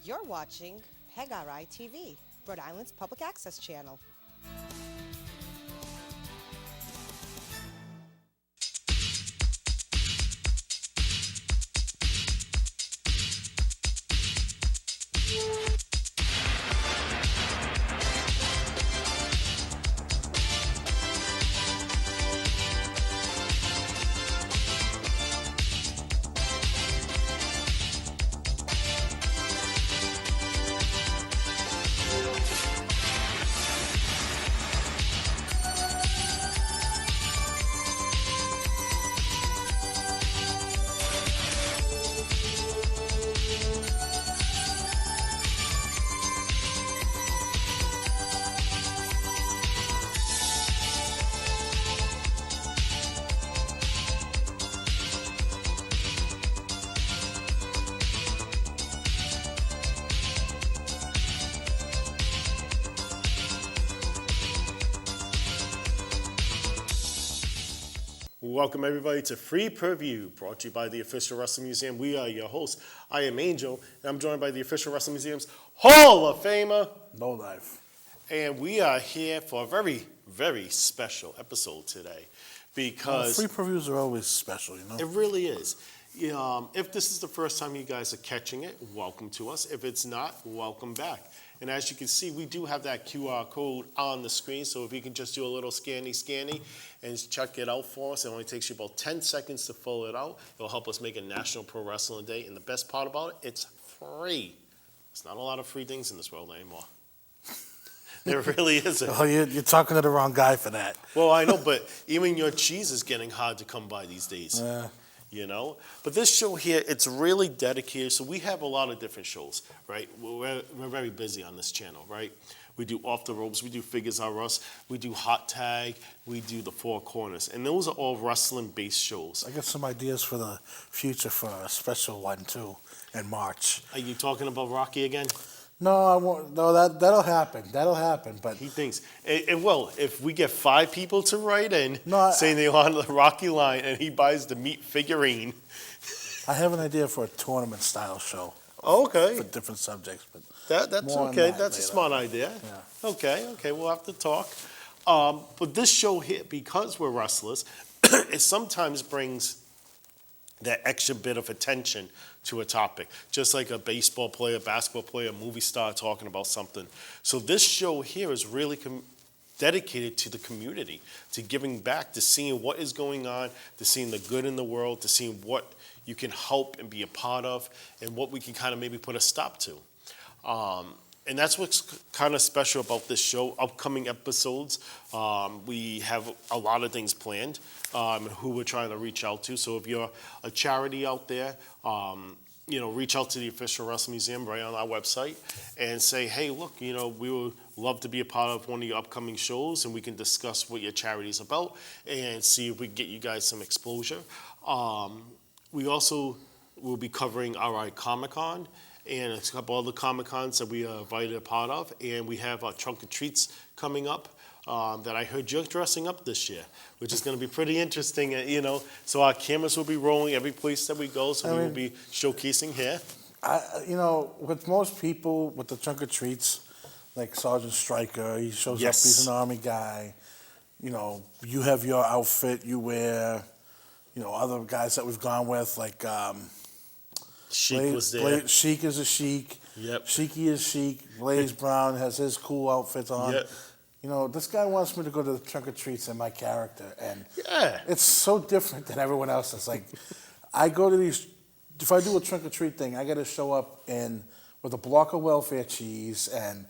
You're watching PEGRI TV, Rhode Island's public access channel. Welcome everybody to Free Purview, brought to you by the Official Wrestling Museum. We are your hosts. I am Angel, and I'm joined by the Official Wrestling Museum's Hall of Famer, No Life. and we are here for a very, very special episode today because Free previews are always special, you know? it really is. If this is the first time you guys are catching it, welcome to us. If it's not, welcome back. And as you can see, we do have that QR code on the screen, so if you can just do a little scanny and check it out for us. It only takes you about 10 seconds to fill it out. It'll help us make a National Pro Wrestling Day, and the best part about it, it's free. There's not a lot of free things in this world anymore. There really isn't. Oh, you're talking to the wrong guy for that. Well, I know, but even your cheese is getting hard to come by these days. You know, but this show here, it's really dedicated. So we have a lot of different shows, right? We're very busy on this channel, right? We do Off the Ropes, we do Figures Are Us, we do Hot Tag, we do the Four Corners, and those are all wrestling-based shows. I got some ideas for the future for a special one, too, in March. Are you talking about Rocky again? No, I won't. No, that'll happen. That'll happen, but... He thinks, and well, if we get 5 people to write in saying they're on the Rocky line and he buys the meat figurine. I have an idea for a tournament-style show. Oh, okay. For different subjects, but... That's okay. That's a smart idea. Yeah. Okay, we'll have to talk. But this show here, because we're wrestlers, it sometimes brings that extra bit of attention to a topic, just like a baseball player, basketball player, movie star talking about something. So this show here is really dedicated to the community, to giving back, to seeing what is going on, to seeing the good in the world, to seeing what you can help and be a part of, and what we can kind of maybe put a stop to. And that's what's kind of special about this show. Upcoming episodes, we have a lot of things planned, who we're trying to reach out to. So if you're a charity out there, reach out to the Official Wrestling Museum right on our website and say, hey, look, we would love to be a part of one of your upcoming shows, and we can discuss what your charity is about and see if we can get you guys some exposure. We also will be covering RI Comic-Con and a couple other Comic-Cons that we are invited a part of. And we have Trunk or Treats coming up that I heard you're dressing up this year, which is going to be pretty interesting, So our cameras will be rolling every place that we go, so we will be showcasing here. With most people, with the Trunk or Treats, like Sergeant Stryker, he shows up, he's an Army guy. You have your outfit you wear. Other guys that we've gone with, like... Sheik was there. Sheik is a Sheik. Yep. Sheiky is Sheik. Blaze Brown has his cool outfits on. Yep. This guy wants me to go to the Trunk or Treats in my character, and yeah, it's so different than everyone else. It's like, I go to these, if I do a Trunk or Treat thing, I got to show up with a block of welfare cheese and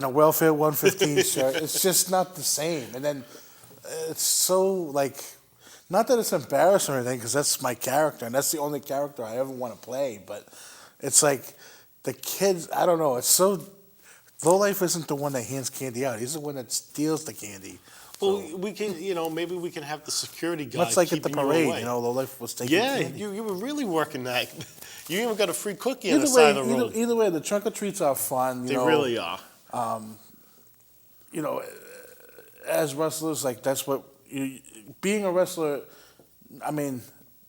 a Welfare 115 shirt. It's just not the same. And then it's so, like... Not that it's embarrassing or anything, because that's my character, and that's the only character I ever want to play, but it's like the kids, I don't know, it's so... Lowlife isn't the one that hands candy out. He's the one that steals the candy. Well, we can, maybe we can have the security guy much like at the keeping you parade, away. Lowlife was taking candy. Yeah, you were really working that. You even got a free cookie on the side of the road. Either way, the Trunk or Treats are fun. They really are. As wrestlers, like, that's what... Being a wrestler,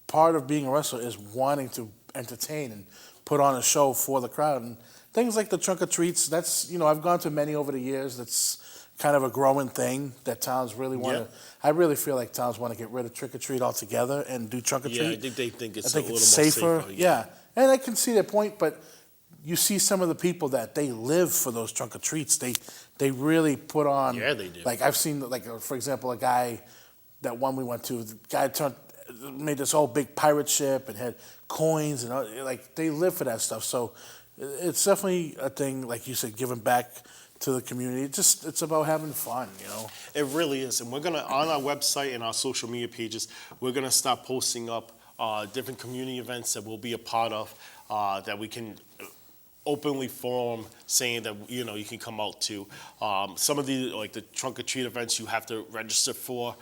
part of being a wrestler is wanting to entertain and put on a show for the crowd. And things like the trunk or treats, that's, I've gone to many over the years. That's kind of a growing thing that towns really want to. I really feel like towns want to get rid of trick or treat altogether and do trunk or treat. Yeah, I think they think it's I think a little it's more safer. safer. Yeah, and I can see their point, but you see some of the people that they live for those trunk or treats. They really put on. Yeah, they do. Like I've seen, for example, a guy, that one we went to, the guy made this whole big pirate ship and had coins and like they live for that stuff. So it's definitely a thing, like you said, giving back to the community. It's about having fun, It really is, and we're gonna on our website and our social media pages, we're gonna start posting up different community events that we'll be a part of that we can openly forum, saying that you can come out to. Some of the trunk or treat events you have to register for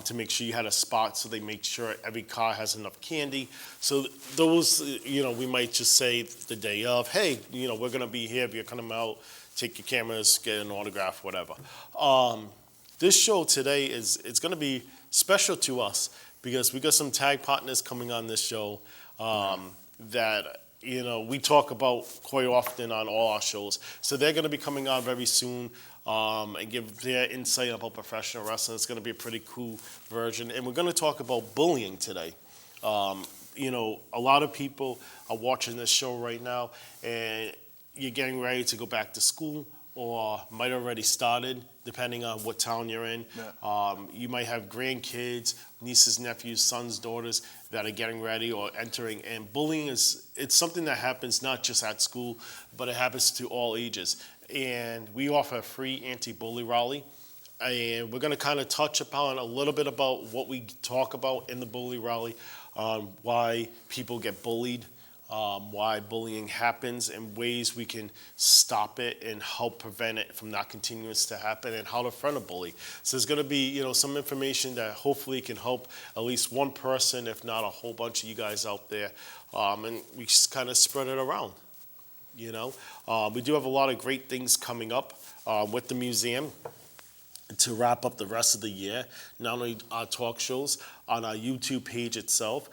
to make sure you had a spot, so they make sure every car has enough candy. So those we might just say the day of, hey, we're gonna be here if you're coming out. Take your cameras, get an autograph, whatever. This show today it's going to be special to us because we got some tag partners coming on this show that we talk about quite often on all our shows. So they're going to be coming on very soon and give their insight about professional wrestling. It's going to be a pretty cool version, and we're going to talk about bullying today. A lot of people are watching this show right now, and you're getting ready to go back to school or might already started, depending on what town you're in. Yeah. You might have grandkids, nieces, nephews, sons, daughters that are getting ready or entering. And bullying it's something that happens not just at school, but it happens to all ages. And we offer a free anti-bully rally. And we're going to kind of touch upon a little bit about what we talk about in the bully rally, why people get bullied, why bullying happens, and ways we can stop it and help prevent it from not continuing to happen, and how to friend a bully. So there's going to be some information that hopefully can help at least one person, if not a whole bunch of you guys out there, and we just kind of spread it around. We do have a lot of great things coming up with the museum to wrap up the rest of the year. Not only our talk shows, on our YouTube page itself,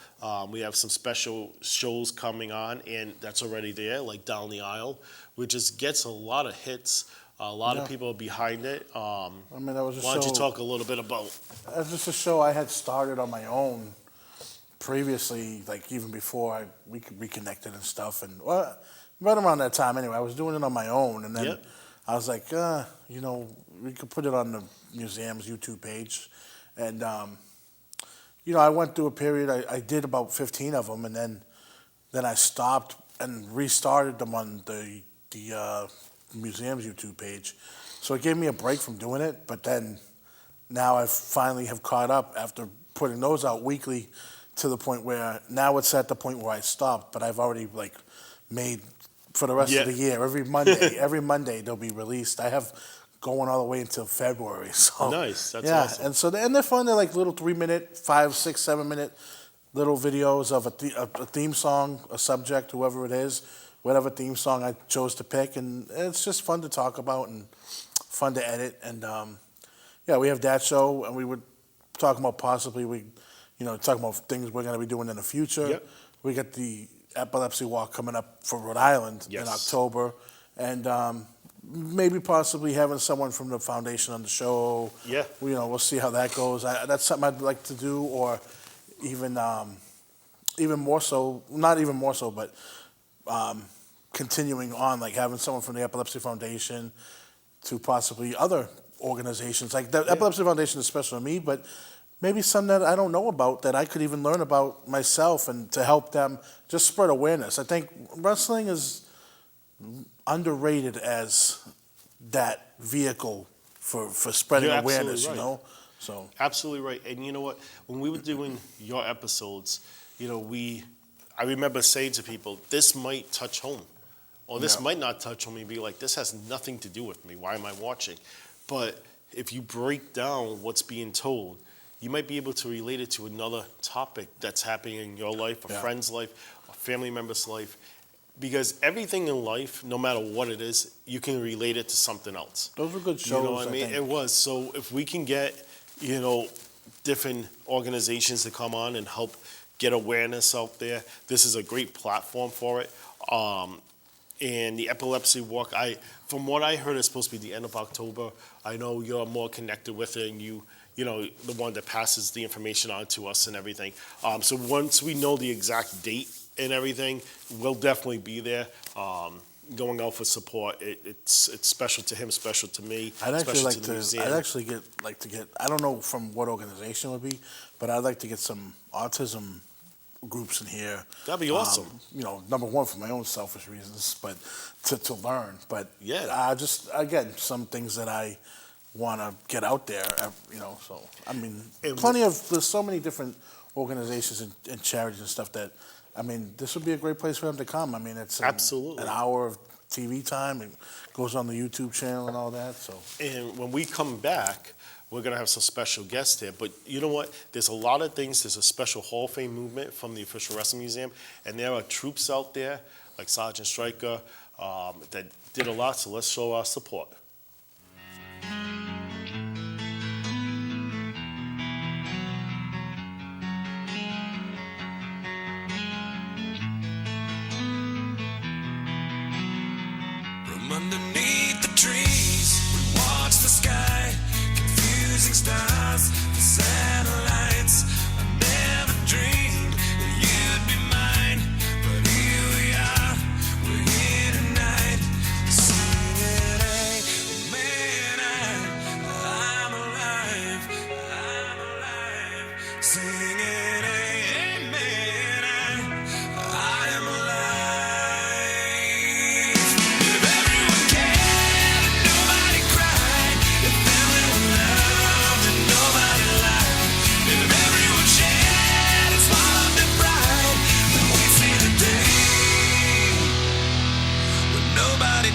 we have some special shows coming on, and that's already there, like Down the Aisle, which just gets a lot of hits. A lot of people are behind it. That was a why don't show, you talk a little bit about? That's just a show I had started on my own previously, like even before we reconnected and stuff. And right around that time anyway, I was doing it on my own, and then I was like, we could put it on the museum's YouTube page. And, I went through a period, I did about 15 of them, and then I stopped and restarted them on the museum's YouTube page. So it gave me a break from doing it, but then now I finally have caught up after putting those out weekly to the point where now it's at the point where I stopped, but I've already made for the rest of the year. Every Monday they'll be released. I have going all the way until February. So nice. That's awesome. And they're fun. They're like little 3-minute, 5, 6, 7-minute little videos of a theme song, a subject, whoever it is, whatever theme song I chose to pick, and it's just fun to talk about and fun to edit. And we have that show, and we would talk about possibly talk about things we're going to be doing in the future. Yep. We got the Epilepsy Walk coming up for Rhode Island in October, and maybe possibly having someone from the foundation on the show. Yeah. We'll see how that goes. That's something I'd like to do, or even more so, not even more so, but continuing on, like having someone from the Epilepsy Foundation to possibly other organizations. Like the Epilepsy Foundation is special to me, but maybe some that I don't know about that I could even learn about myself, and to help them just spread awareness. I think wrestling is underrated as that vehicle for spreading awareness, right. So Absolutely right. And you know what? When we were doing your episodes, I remember saying to people, this might touch home, or this might not touch home. You'd be like, this has nothing to do with me. Why am I watching? But if you break down what's being told, you might be able to relate it to another topic that's happening in your life, a friend's life, a family member's life. Because everything in life, no matter what it is, you can relate it to something else. Those were good shows. You know what I mean? It was. So if we can get, different organizations to come on and help get awareness out there, this is a great platform for it. And the epilepsy walk, from what I heard, it's supposed to be the end of October. I know you're more connected with it, and you know, the one that passes the information on to us and everything. So once we know the exact date and everything, we'll definitely be there. Going out for support, it's special to him, special to me, I'd actually special like to the to. museum. I'd actually like to get. I don't know from what organization it would be, but I'd like to get some autism groups in here. That'd be awesome. You know, number one for my own selfish reasons, but to learn. But Yeah. just again some things that I want to get out there. You know, so I mean, there's so many different organizations and charities and stuff that. I mean, this would be a great place for them to come. I mean, it's Absolutely an hour of TV time. It goes on the YouTube channel and all that. So, And when we come back, we're going to have some special guests here. But you know what? There's a lot of things. There's a special Hall of Fame movement from the Official Wrestling Museum. And there are troops out there, like Sergeant Stryker, that did a lot. So let's show our support. Underneath the trees, we watch the sky, confusing stars, the satellites. I never dreamed that you'd be mine, but here we are, we're here tonight, singing, amen, I'm alive, singing, amen, I am alive.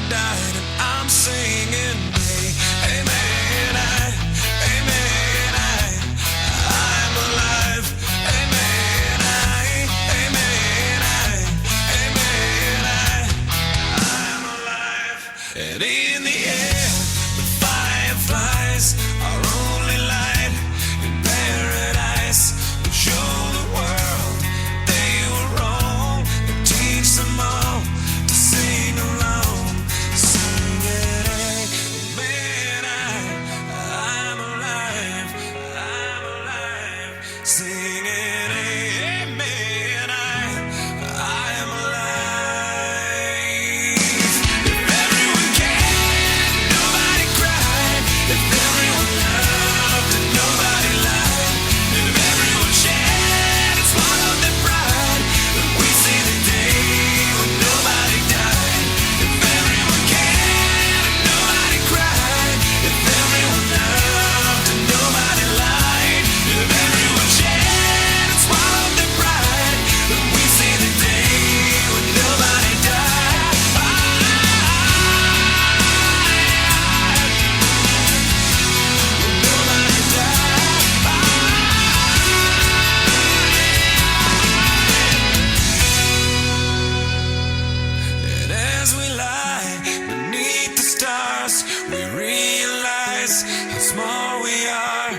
Died and I'm singing, amen, I'm alive, amen, I'm alive. And in the air, the fireflies are only light in paradise. We'll show the world they were wrong and teach them all to sing along. Singing, amen, I am alive. If everyone cared, nobody cried. If everyone loved and nobody lied. If everyone shared and swallowed their pride, then we see the day when nobody died. If everyone cared and nobody cried. If everyone loved and nobody lied. If everyone shared and swallowed their pride, then we see the day when nobody died. When nobody died. And as we lie beneath the stars, we realize how small we are.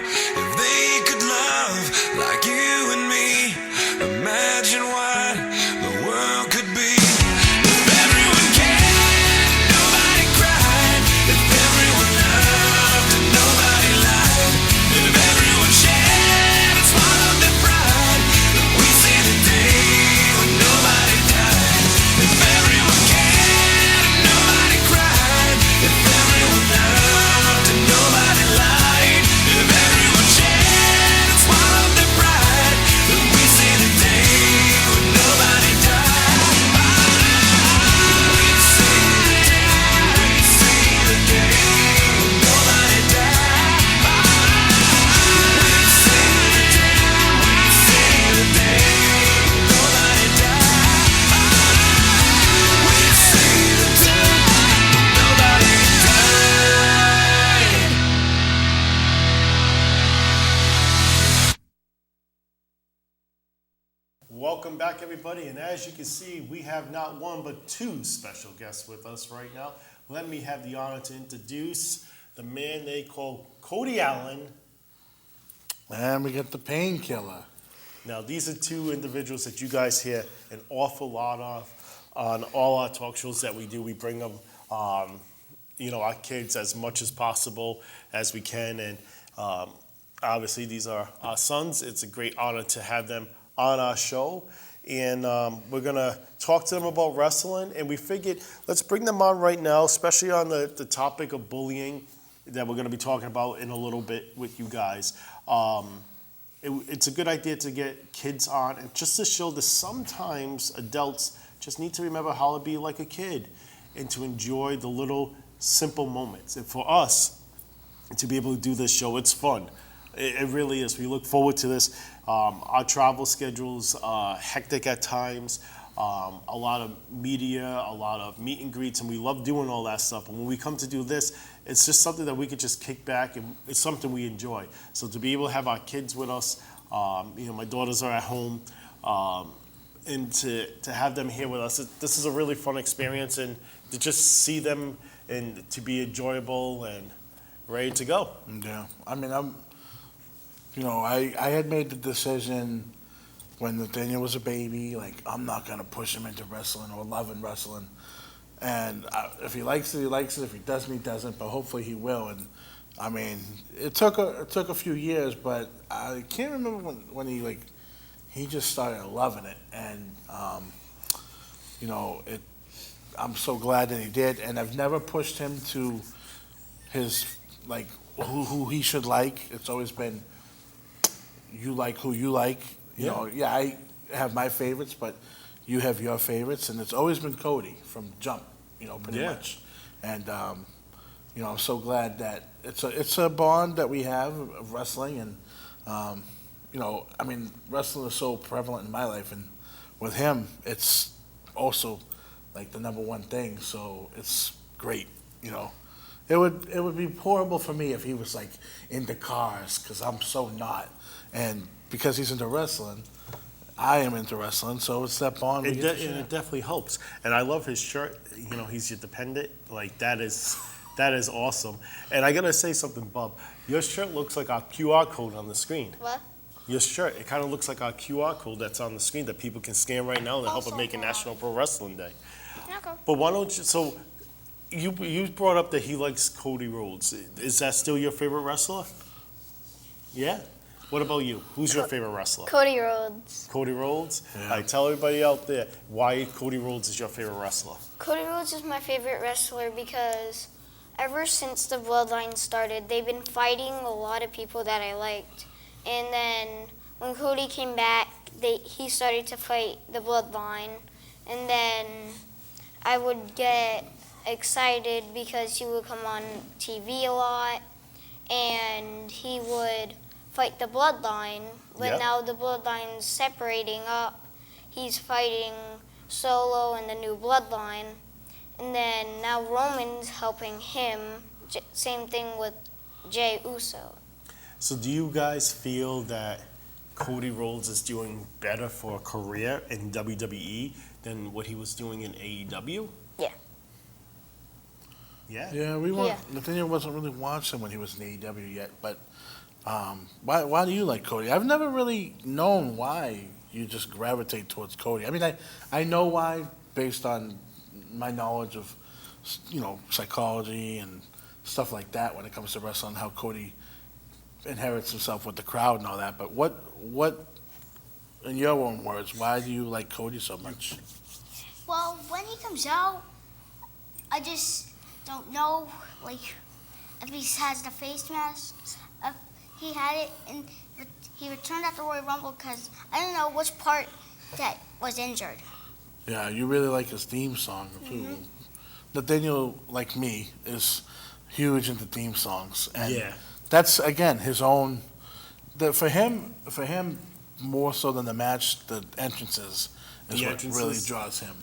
If they could love like you and me, imagine what the world could be. If everyone cared, nobody cried. If everyone loved and nobody lied. If everyone shared and swallowed their pride, then we see the day when nobody died. If everyone cared and nobody cried. If everyone loved and nobody lied. If everyone shared and swallowed their pride, then we see the day when nobody died. We see the day when nobody died. We see the day when nobody died. We see the day when nobody died. Welcome back, everybody. And as you can see, we have not one but two special guests with us right now. Let me have the honor to introduce the man they call Cody Allen. and we get the painkiller. Now, these are two individuals that you guys hear an awful lot of. on all our talk shows that we do. We bring them, our kids as much as possible as we can. And obviously, these are our sons. It's a great honor to have them on our show. And we're going to talk to them about wrestling. And we figured, let's bring them on right now, especially on the topic of bullying that we're going to be talking about in a little bit with you guys. It's a good idea to get kids on and just to show that sometimes adults just need to remember how to be like a kid and to enjoy the little simple moments. And for us to be able to do this show, it's fun. It really is. We look forward to this. Our travel schedules are hectic at times. A lot of media, a lot of meet and greets, and we love doing all that stuff. And when we come to do this, it's just something that we could just kick back, and it's something we enjoy. So to be able to have our kids with us, my daughters are at home, and to have them here with us, this is a really fun experience, and to just see them and to be enjoyable and ready to go. Yeah, I mean, I had made the decision when Nathaniel was a baby, like, I'm not going to push him into wrestling or loving wrestling. And if he likes it, he likes it. If he doesn't, he doesn't. But hopefully he will. And, I mean, it took a few years, but I can't remember when he just started loving it. And, I'm so glad that he did. And I've never pushed him to his, who he should like. It's always been, you like who you like. I have my favorites, but you have your favorites, and it's always been Cody from jump, pretty much. And I'm so glad that it's a bond that we have of wrestling, and wrestling is so prevalent in my life, and with him, it's also like the number one thing. So it's great, It would be horrible for me if he was like into cars, because I'm so not, and because he's into wrestling, I am into wrestling, so it's that bond. It definitely helps. And I love his shirt. He's your dependent. Like, that is awesome. And I got to say something, Bob. Your shirt looks like our QR code on the screen. What? Your shirt, it kind of looks like our QR code that's on the screen that people can scan right now to help it make a National Pro Wrestling Day. Okay. But why don't you, so you brought up that he likes Cody Rhodes. Is that still your favorite wrestler? Yeah? What about you? Who's your favorite wrestler? Cody Rhodes. Cody Rhodes? Yeah. All right, tell everybody out there why Cody Rhodes is your favorite wrestler. Cody Rhodes is my favorite wrestler because ever since the Bloodline started, they've been fighting a lot of people that I liked. And then when Cody came back, he started to fight the Bloodline. And then I would get excited because he would come on TV a lot, and he would fight the Bloodline, but now the Bloodline's separating up. He's fighting Solo and the new Bloodline, and then now Roman's helping him. Same thing with Jey Uso. So do you guys feel that Cody Rhodes is doing better for a career in WWE than what he was doing in AEW? Yeah. Yeah? Yeah, Nathaniel wasn't really watching when he was in AEW yet, but why do you like Cody? I've never really known why you just gravitate towards Cody. I mean, I know why based on my knowledge of, psychology and stuff like that when it comes to wrestling, how Cody inherits himself with the crowd and all that. But what, in your own words, why do you like Cody so much? Well, when he comes out, I just don't know, if he has the face mask. He had it, and he returned after Royal Rumble because I don't know which part that was injured. Yeah, you really like his theme song, too. Mm-hmm. Nathaniel, like me, is huge into theme songs. And that's, again, his own. For him, more so than the match, the entrances is what really draws him.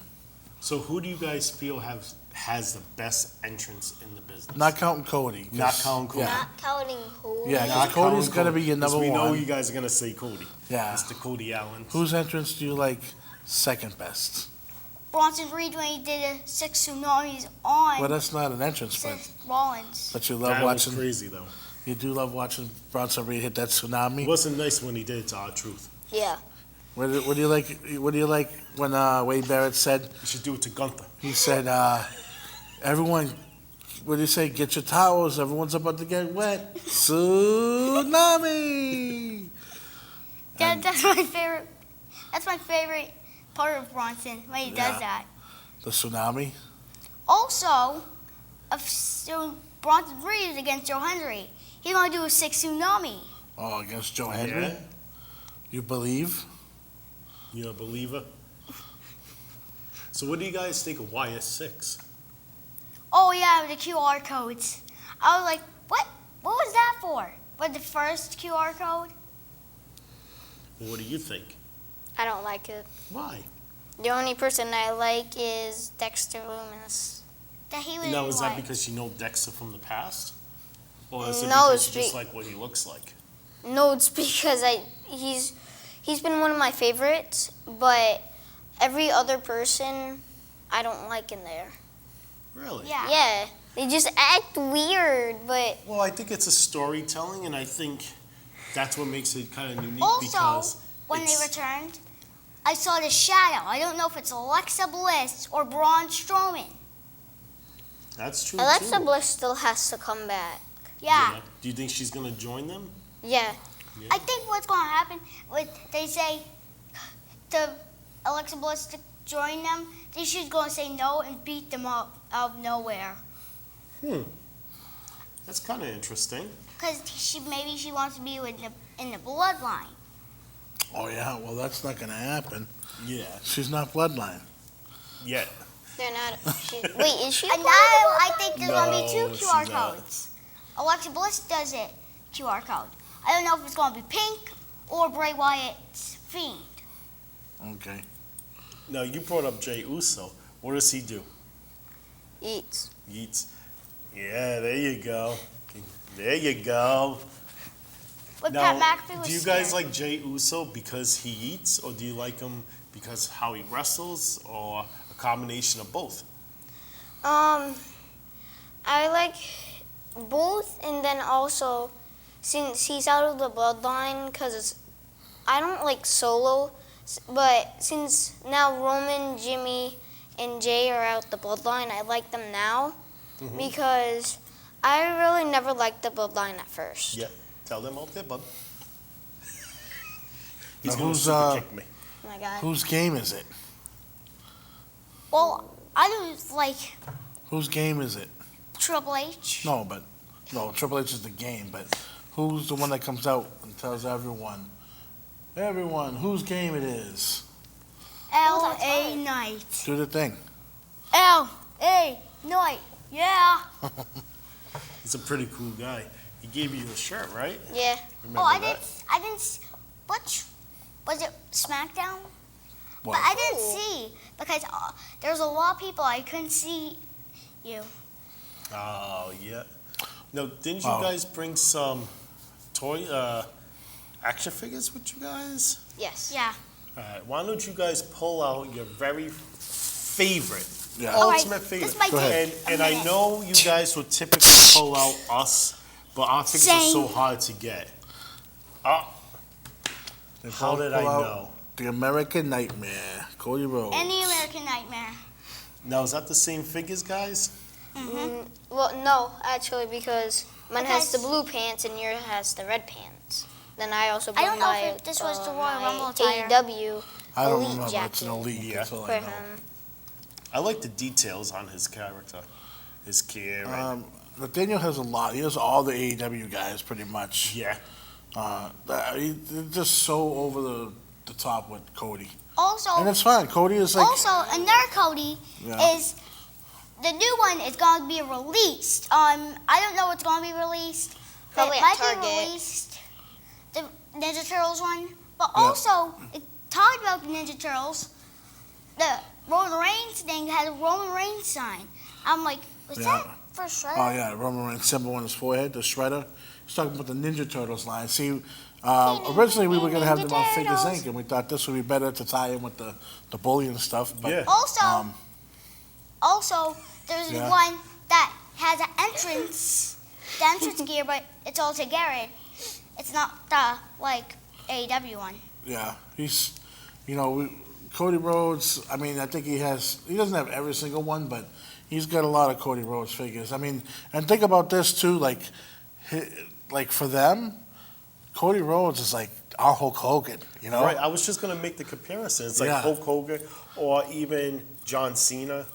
So who do you guys feel has the best entrance in the business? Not counting Cody. Not counting Cody. Yeah. Not counting Cody. Yeah, because Cody's going to be your number one. We know you guys are going to say Cody. Yeah. Mr. Cody Allen. Whose entrance do you like second best? Bronson Reed when he did the 6 tsunamis on. Well, that's not an entrance, Rollins. but you love That watching. was crazy, though. You do love watching Bronson Reed hit that tsunami. It wasn't nice when he did it to R-Truth. Yeah. What do you like? What do you like when Wade Barrett said? You should do it to Gunther. He said, "Everyone, what do you say? Get your towels. Everyone's about to get wet. Tsunami." That's my favorite. That's my favorite part of Bronson when he does that. The tsunami. Also, so Bronson 3 is against Joe Henry. He's gonna do a 6 tsunami. Oh, against Joe Henry. Yeah? You believe? You're a believer? So what do you guys think of YS6? Oh yeah, the QR codes. I was like, what? What was that for? Was the first QR code? Well, what do you think? I don't like it. Why? The only person I like is Dexter Loomis. That he was. Now, is that what? because you know Dexter from the past? Or is it No, because it's you just be- like what he looks like? No, it's because he's been one of my favorites, but every other person I don't like in there. Really? Yeah. Yeah, they just act weird, but Well, I think it's a storytelling, and I think that's what makes it kind of unique Also, because when they it's- returned, I saw the shadow. I don't know if it's Alexa Bliss or Braun Strowman. that's true Alexa too. Bliss still has to come back. Yeah. Do you think she's gonna join them? Yeah, I think what's going to happen with they say to Alexa Bliss to join them, then she's going to say no and beat them up out of nowhere. That's kind of interesting. Because maybe she wants to be in the bloodline. Oh yeah. Well, that's not gonna happen. Yeah. She's not bloodline. Yeah. they're not. Wait, is she? a And now part I think there's going to be No, two she's QR not. codes. Alexa Bliss does it, QR code. I don't know if it's going to be Pink or Bray Wyatt's Fiend. Okay. Now you brought up Jey Uso. What does he do? of eats? Eats. Yeah, there you go. There you go. But Now, Pat McAfee was do you guys scared. like Jey Uso because he eats, or do you like him because how he wrestles, or a combination of both? I like both, and then also since he's out of the bloodline, because I don't like Solo, but since now Roman, Jimmy, and Jay are out the bloodline, I like them now because I really never liked the bloodline at first. Yeah. Tell them out there, bud. He's Now, gonna who's, super kick me. Oh my God. Whose game is it? Well, I don't like Whose game is it? Triple H. No, Triple H is the game, but who's the one that comes out and tells everyone, whose game it is? L.A. Knight. Do the thing. L.A. Knight. Yeah. He's a pretty cool guy. He gave you a shirt, right? Yeah. Remember Oh, I that? didn't. What was it? SmackDown. What? But I didn't see because there's a lot of people I couldn't see you. Oh, yeah. No, didn't you Oh. guys bring some toy action figures with you guys? Yes. Yeah. All right, why don't you guys pull out your very favorite, Yeah. All right, ultimate favorite? this might Go take ahead. And a I minute. know you guys would typically pull out us, but our figures are so Same. hard to get. Oh, They how both did I pull out know? The American Nightmare, Cody Rhodes. And the American Nightmare. Now, is that the same figures, guys? Well, no, actually, because mine has the Because- blue pants and yours has the red pants. Then I also I bought don't know my, if this was the Royal my Rumble attire. AEW I don't elite remember. jacket It's an elite. Yeah. That's all for I know. him. I like the details on his character, his gear. and- Nathaniel has a lot. He has all the AEW guys pretty much. yeah. They're just so over the top with Cody, Also, and it's fine. Cody is like, another Cody Yeah. is the new one is going to be released. I don't know what's going to be released. But Probably it at might Target. be released. The Ninja Turtles one, but Yeah. also it talked about the Ninja Turtles. The Roman Reigns thing had a Roman Reigns sign. I'm like, was Yeah. that for Shredder? oh yeah, Roman Reigns symbol on his forehead, the Shredder. He's talking about the Ninja Turtles line. See, originally we were gonna have them on Figures Turtles. Inc., and we thought this would be better to tie in with the bully and stuff. But, Yeah. Also, um, there's Yeah. one that has an entrance, the entrance gear, but it's all together. It's not the like AEW one. yeah, he's You know, Cody Rhodes. I mean, I think he doesn't have every single one, but he's got a lot of Cody Rhodes figures. I mean, and think about this too. Like for them, Cody Rhodes is like our Hulk Hogan. You know, Right. I was just gonna make the comparison. It's like Yeah. Hulk Hogan or even John Cena.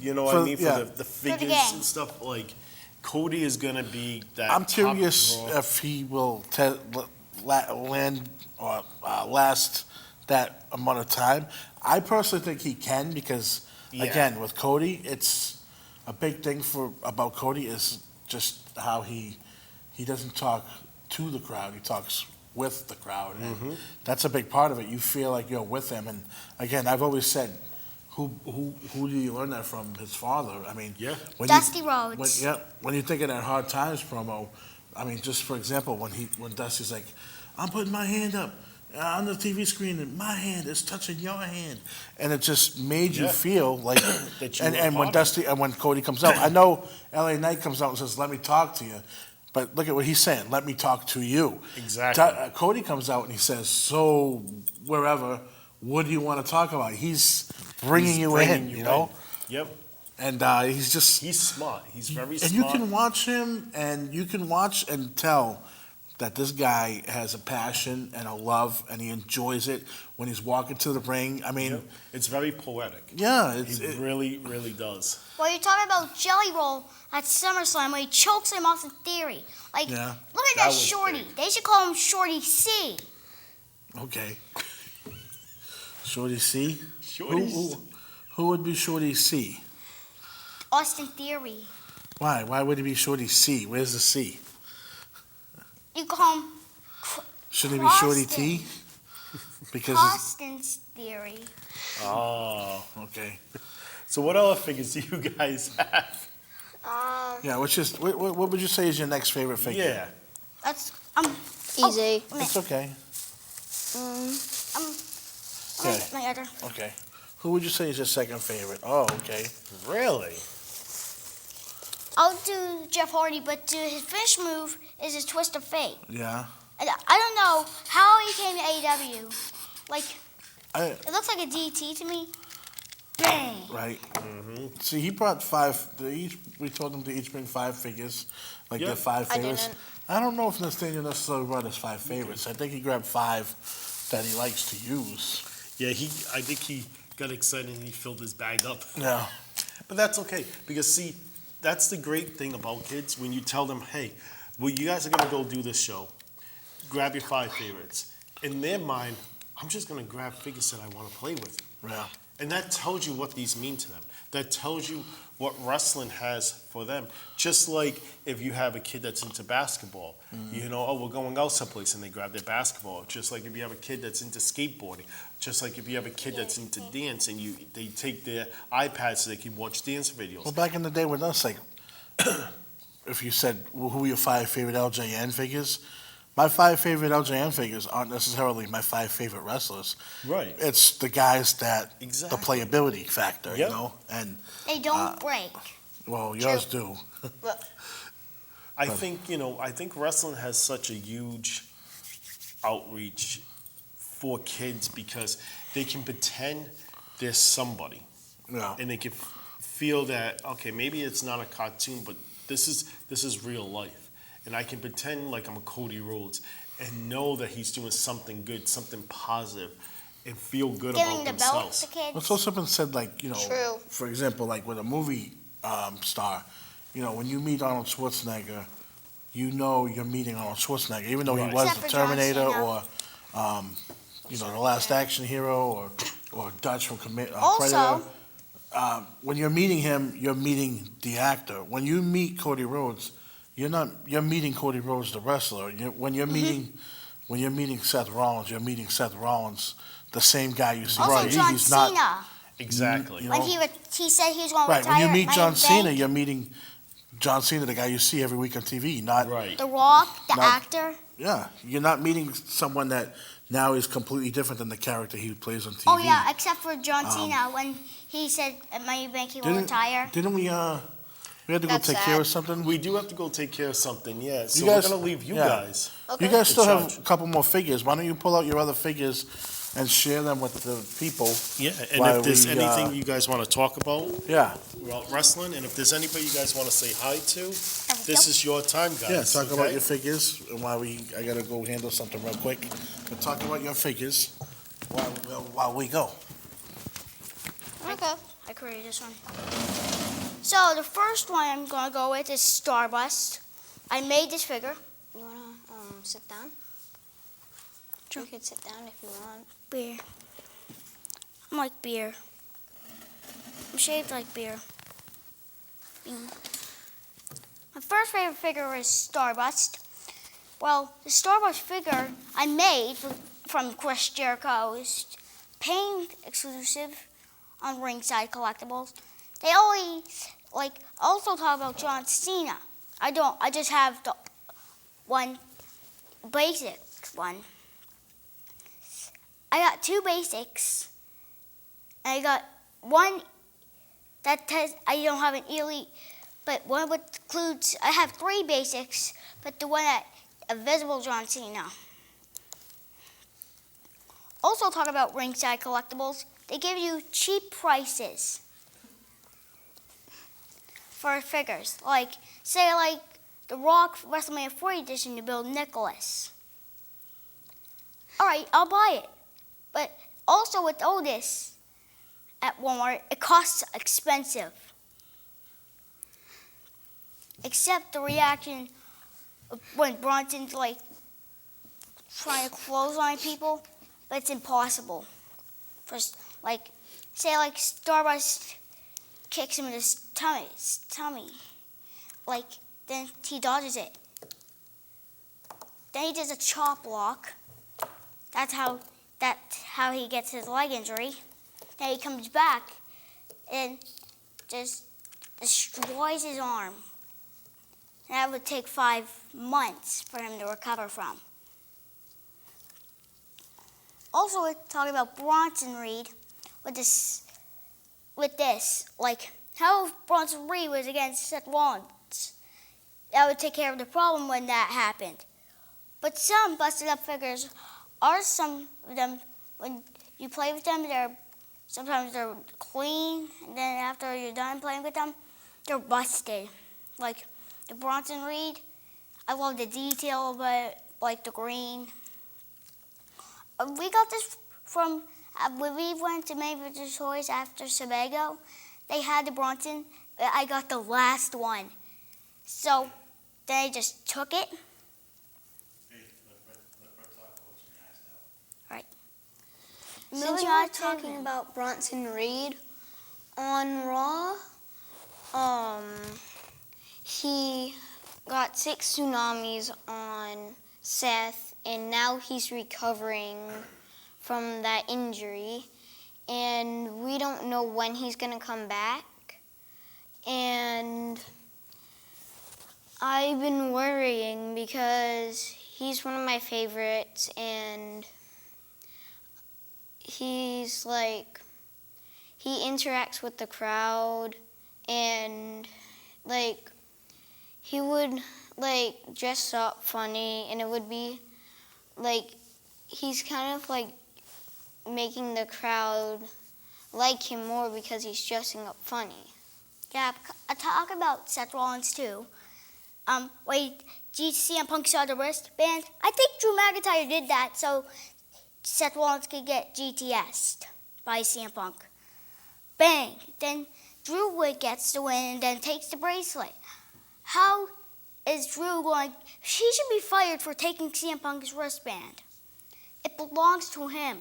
You know what I mean? For Yeah. the figures game. and stuff. Like Cody is gonna be that. I'm top curious draw. if he will land or last that amount of time. I personally think he can because, Yeah. again, with Cody, it's a big thing about Cody is just how he doesn't talk to the crowd. He talks with the crowd, and that's a big part of it. You feel like you're with him, and again, I've always said, who do you learn that from? His father. I mean, Yeah. when Dusty you, Rhodes. when you think of that Hard Times promo, I mean, just for example, when Dusty's like, I'm putting my hand up on the TV screen, and my hand is touching your hand, and it just made you Yeah. feel like. That you and were and when part of it. Dusty and when Cody comes out, I know LA Knight comes out and says, "Let me talk to you," but look at what he's saying. Let me talk to you. Exactly. Cody comes out and he says, "So wherever, what do you want to talk about?" He's bringing He's you bringing in, you you know, Yep. and he's just He's smart. He's very and smart. you can watch him, and you can watch and tell that this guy has a passion and a love, and he enjoys it when he's walking to the ring. I mean, Yep. It's very poetic. yeah, He really, really does. Well, you're talking about Jelly Roll at SummerSlam where he chokes him off in theory. Like, Yeah. look at That that was Shorty. big. They should call him Shorty C. okay. Shorty C. Shorty's- Who would be Shorty C? Austin Theory. Why? Why would it be Shorty C? Where's the C? You call him Shouldn't it be Shorty T? Because it's, Austin's Theory. Oh. okay. So what other figures do you guys have? Yeah. What would you say is your next favorite figure? Yeah. That's Easy. It's okay. Okay. my other. Okay. Who would you say is your second favorite? Oh, okay. Really? I'll do Jeff Hardy, but his finish move is his twist of fate. Yeah. And I don't know how he came to AEW. Like, I, it looks like a DT to me. Bang! right. See, he brought five. We told him to each bring five figures, like Yeah. their five I favorites. didn't. I don't know if Nathaniel necessarily brought his five favorites. I think he grabbed five that he likes to use. Yeah, I think he got excited and he filled his bag up. Yeah. But that's okay, because see, that's the great thing about kids, when you tell them, hey, well, you guys are gonna go do this show, grab your five favorites. In their mind, I'm just gonna grab figures that I wanna play with. Yeah. And that tells you what these mean to them. That tells you what wrestling has for them. Just like if you have a kid that's into basketball, you know, oh, we're going out someplace and they grab their basketball. Just like if you have a kid that's into skateboarding. Just like if you have a kid that's into dance and they take their iPad so they can watch dance videos. Well, back in the day with us, like, if you said, well, who are your five favorite LJN figures? My five favorite LJN figures aren't necessarily my five favorite wrestlers. Right. It's the guys that, Exactly. the playability factor, Yep. you know? And, They don't break. well, yours do. I think wrestling has such a huge outreach for kids because they can pretend they're somebody. Yeah. And they can feel that, okay, maybe it's not a cartoon, but this is real life. And I can pretend like I'm a Cody Rhodes and know that he's doing something good, something positive, and feel good Giving about the belt themselves. to kids. It's also been said, like, you know, True. for example, like with a movie star, you know, when you meet Arnold Schwarzenegger, you know you're meeting Arnold Schwarzenegger, even though he Right. was Except the for John Terminator Cena. or, the Last Action Hero or Dutch from Predator. Also- When you're meeting him, you're meeting the actor. When you meet Cody Rhodes, you're meeting Cody Rhodes, the wrestler. When you're meeting Seth Rollins, you're meeting Seth Rollins, the same guy you see. Also, Right, John he's not. Cena. Exactly. You When know? he said he was going to Right, retire. when you meet at John Money Cena, Bank, you're meeting John Cena, the guy you see every week on TV. Not, Right. The Rock, the Not- actor. yeah, you're not meeting someone that now is completely different than the character he plays on TV. Oh yeah, except for John Cena when he said at Money Bank he will Didn't- retire. Didn't we? We had to go That's take sad. care of something. We do have to go take care of something, yeah. So guys- we're gonna leave you yeah. guys. Okay. You guys still In have charge. a couple more figures. Why don't you pull out your other figures and share them with the people. Yeah, and Why if there's we, anything you guys want to talk about Yeah, wrestling, and if there's anybody you guys want to say hi to, this is your time, guys. yeah, talk about okay? your figures, and I gotta go handle something real quick, but talk about your figures while we go. Okay. I created this one. So the first one I'm gonna go with is Starbust. I made this figure. You wanna sit down? Sure. You could sit down if you want. Beer. I'm like beer. I'm shaped like beer. My first favorite figure is Starbust. Well, the Starbust figure I made from Chris Jericho's Pain exclusive on Ringside Collectibles. They always also talk about John Cena. I don't. I just have the one basic one. I got two basics. And I got one that I don't have an elite, but one with includes. I have three basics, but the one that Invisible John Cena. Also talk about Ringside Collectibles. They give you cheap prices for figures. Say The Rock WrestleMania 40 edition to build Nicholas. All right, I'll buy it. But also with Otis at Walmart, it costs expensive. Except the reaction of when Bronson's trying to clothesline people, but it's impossible. First, say Starbust kicks him in his tummy. Then he dodges it. Then he does a chop block. That's how he gets his leg injury. Then he comes back and just destroys his arm. And that would take 5 months for him to recover from. Also, we're talking about Bronson Reed with this, how Bronson Reed was against Seth Rollins. That would take care of the problem when that happened. But some busted up figures are some of them, when you play with them, sometimes they're clean, and then after you're done playing with them, they're busted. Like the Bronson Reed, I love the detail of it, like the green. We got this from, when we went to Major Toys after Sebago, they had the Bronson, but I got the last one. So then I just took it. Right. Since you were talking about Bronson Reed, on Raw, he got 6 tsunamis on Seth, and now he's recovering from that injury, and we don't know when he's gonna come back. And I've been worrying because he's one of my favorites, and he's he interacts with the crowd, and he would dress up funny, and it would be he's kind of making the crowd like him more because he's dressing up funny. Yeah, I talk about Seth Rollins too. Wait, CM Punk saw the wristband. I think Drew McIntyre did that so Seth Rollins could get GTS'd by CM Punk. Bang! Then Drew gets the win and then takes the bracelet. How is Drew going? He should be fired for taking CM Punk's wristband. It belongs to him.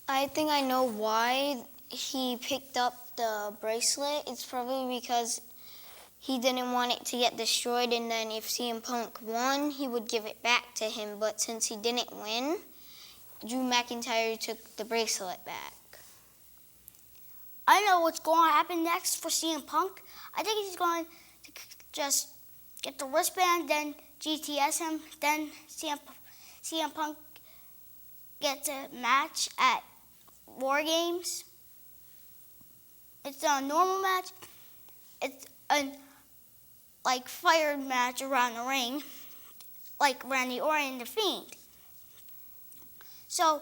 I think I know why he picked up the bracelet. It's probably because he didn't want it to get destroyed, and then if CM Punk won, he would give it back to him. But since he didn't win, Drew McIntyre took the bracelet back. I know what's going to happen next for CM Punk. I think he's going to just get the wristband, then GTS him, then CM Punk gets a match at War Games. It's not a normal match. It's a fire match around the ring, like Randy Orton and The Fiend. So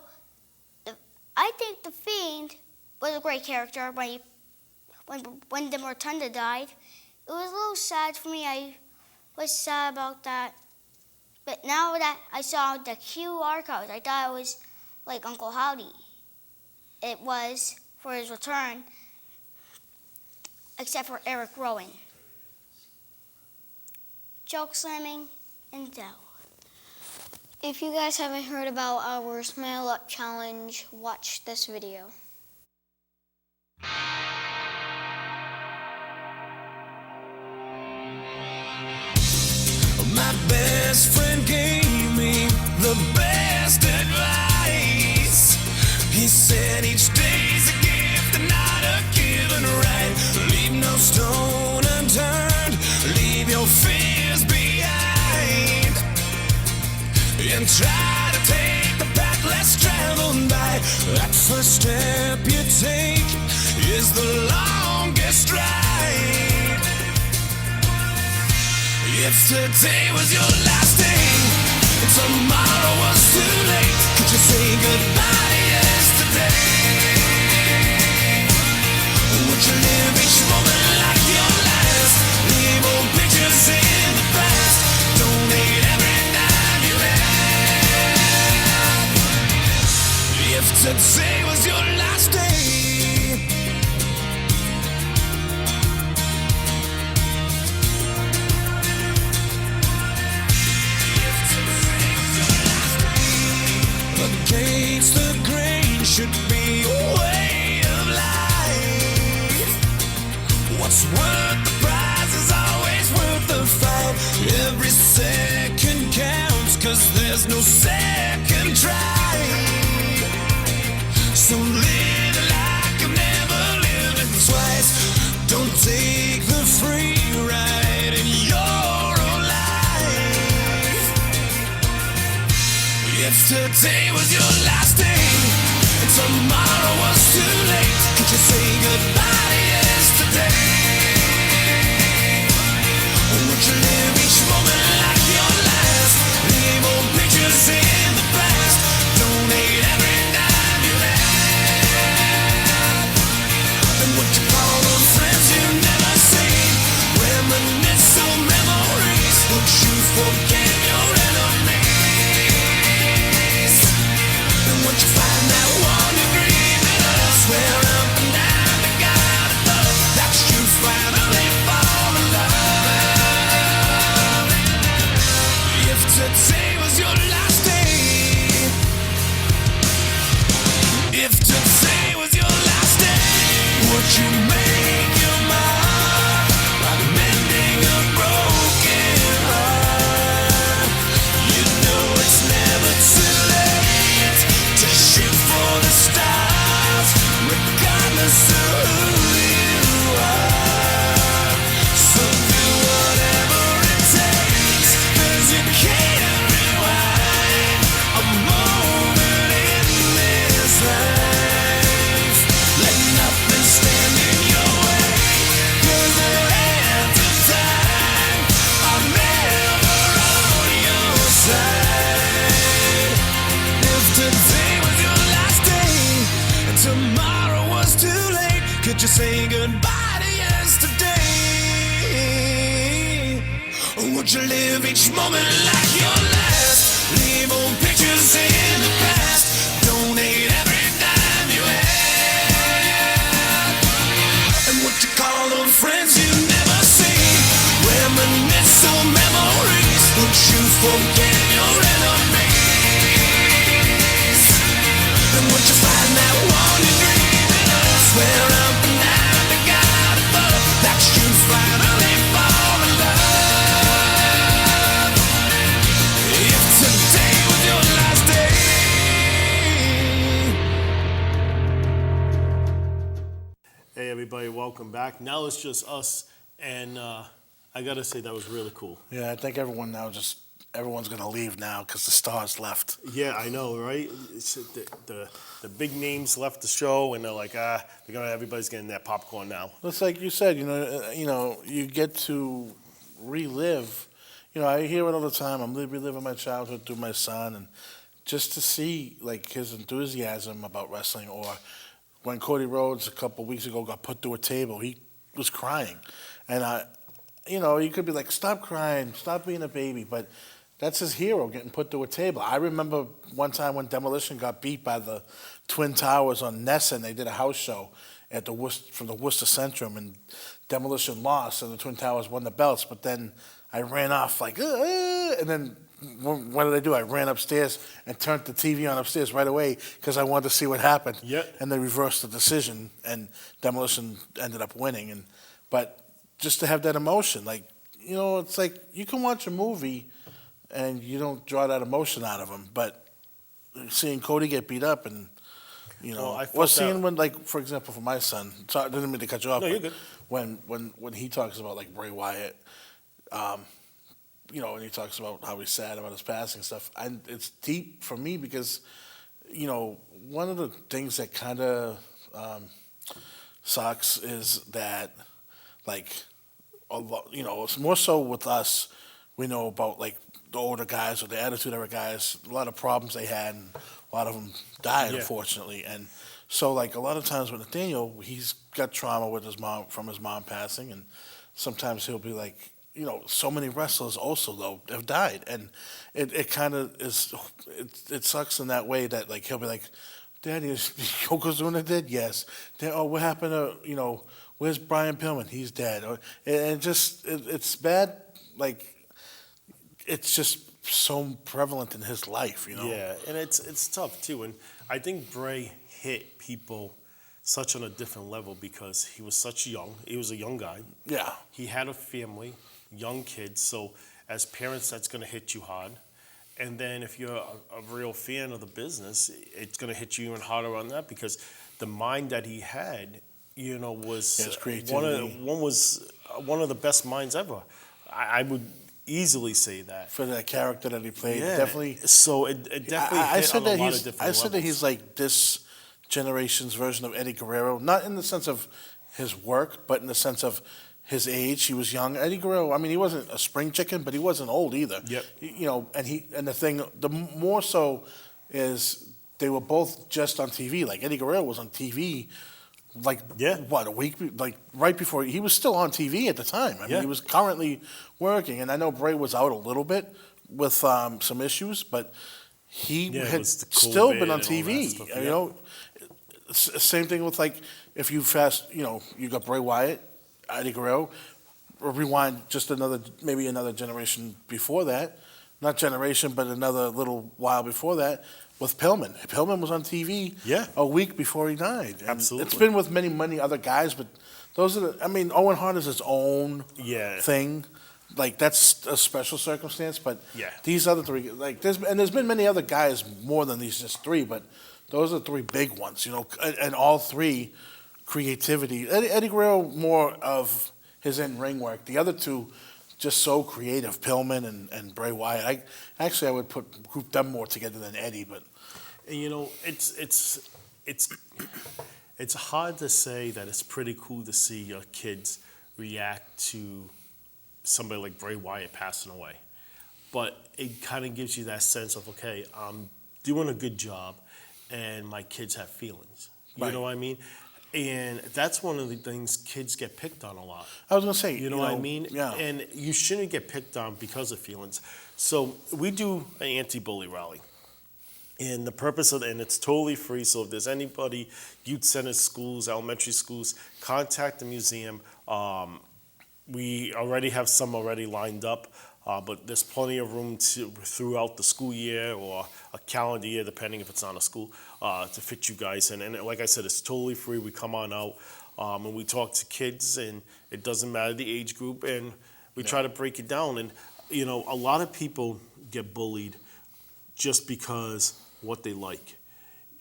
I think the Fiend was a great character when the Rotunda died. It was a little sad for me. I was sad about that. But now that I saw the QR code, I thought it was like Uncle Howdy. It was for his return, except for Eric Rowan. Joke slamming and Dell. If you guys haven't heard about our Smile Up Challenge, watch this video. My best friend gave me the best advice. He said each day's a gift and not a given right. Leave no stone unturned, leave your fears behind, and try to take the path less traveled by. That first step you take is the longest ride. If today was your last day and tomorrow was too late, could you say goodbye to yesterday? Would you live each moment like your last? Leave old pictures in the past. Donate every dime you have. If today was your last day, against the grain should be a way of life. What's worth the prize is always worth the fight. Every second counts, 'cause there's no second try. So live like you've never lived it twice. Don't take the free ride in your own life. If today was your last day and tomorrow was too late, could you say goodbye to yesterday? Would you live each moment like your last? Leave old pictures in the past. Donate every dime you have. And would you call those friends you've never seen? Reminisce on memories. Would you forget your enemies? And would you find that one you dream in us? Where up and down the God above, that's you finally fall in love. If today was your last day, if today was your last day, would you make your mark by mending a broken heart? You know it's never too late to shoot for the stars, regardless of who you are. So do whatever it takes, 'cause you can't rewind a moment in this life. Let nothing stand in your way, 'cause the hands of time are never on your side. If today was your last day and tomorrow was too late, could you say goodbye to yesterday? Or would you live each moment like your last? Leave old pictures in the past. Donate every dime you have. And would you call those friends you never see? Reminisce on memories. Would you forget your enemies? And would you find that one you dream in us? Where up and down the God above, that's you finally fall in love. If today was your last day. Hey everybody, welcome back. Now it's just us, and I gotta say that was really cool. Yeah, I think everyone's gonna leave now because the stars left. Yeah, I know, right? It's the big names left the show, and they're like, everybody's getting that popcorn now. It's like you said, you get to relive. I hear it all the time. I'm reliving my childhood through my son, and just to see like his enthusiasm about wrestling, or when Cody Rhodes a couple weeks ago got put through a table, he was crying, and you could be like, stop crying, stop being a baby, but that's his hero getting put through a table. I remember one time when Demolition got beat by the Twin Towers on Nessa, and they did a house show at from the Worcester Centrum, and Demolition lost, and the Twin Towers won the belts. But then I ran off like, and then what did I do? I ran upstairs and turned the TV on upstairs right away because I wanted to see what happened. Yep. And they reversed the decision, and Demolition ended up winning. But just to have that emotion, like, it's like you can watch a movie and you don't draw that emotion out of them, but seeing Cody get beat up and I or felt seeing that. when, like, for example, for my son, sorry, I didn't mean to cut you off. No, you're but good. When he talks about like Bray Wyatt, and he talks about how he's sad about his passing and stuff, it's deep for me because, one of the things that kind of sucks is that, like, it's more so with us. We know about like the older guys or the Attitude Era guys, a lot of problems they had, and a lot of them died, Yeah. unfortunately. And so, like, a lot of times with Nathaniel, he's got trauma with his mom from his mom passing, and sometimes he'll be like, so many wrestlers also though have died, and it kind of is. It sucks in that way that, like, he'll be like, "Daddy, is Yokozuna dead?" Yes. Oh, what happened to where's Brian Pillman? He's dead. It's bad. Like, it's just so prevalent in his life, Yeah, and it's tough too. And I think Bray hit people such on a different level because he was he was a young guy. Yeah. He had a family, young kids. So as parents, that's going to hit you hard. And then if you're a real fan of the business, it's going to hit you even harder on that because the mind that he had, was His creativity. one of the best minds ever. I would easily say that. For that character that he played, Yeah. definitely. So it definitely I hit said on a that lot of different I said that he's levels. like this generation's version of Eddie Guerrero, not in the sense of his work, but in the sense of his age. He was young. Eddie Guerrero, I mean, he wasn't a spring chicken, but he wasn't old either. Yep. The more so is they were both just on TV. Like, Eddie Guerrero was on TV, like, Yeah. a week, like, right before, he was still on TV at the time. I mean, Yeah. he was currently working, and I know Bray was out a little bit with some issues, but he Yeah, it had was the still COVID been on and all TV. that stuff, You yeah. know, same thing with, like, if you you got Bray Wyatt, Eddie Guerrero, or rewind just maybe another generation before that, not generation, but another little while before that, with Pillman. Pillman was on TV Yeah. a week before he died. And Absolutely. It's been with many other guys, but those are Owen Hart is his own Yeah. thing. Like, that's a special circumstance, but Yeah. these other three, like, there's been many other guys more than these just three, but those are three big ones, and all three creativity. Eddie Guerrero more of his in-ring work. The other two just so creative, Pillman and Bray Wyatt. I would group them more together than Eddie, but And, it's hard to say that it's pretty cool to see your kids react to somebody like Bray Wyatt passing away. But it kind of gives you that sense of, okay, I'm doing a good job and my kids have feelings. You Right. know what I mean? And that's one of the things kids get picked on a lot. I was gonna say, You know what I mean? Yeah. And you shouldn't get picked on because of feelings. So we do an anti-bully rally. And the purpose of it, and it's totally free, so if there's anybody, youth centers, schools, elementary schools, contact the museum. We already have some already lined up, but there's plenty of room throughout the school year or a calendar year, depending if it's on a school, to fit you guys in. And like I said, it's totally free. We come on out and we talk to kids, and it doesn't matter the age group, and we try to break it down. And, a lot of people get bullied just because what they like,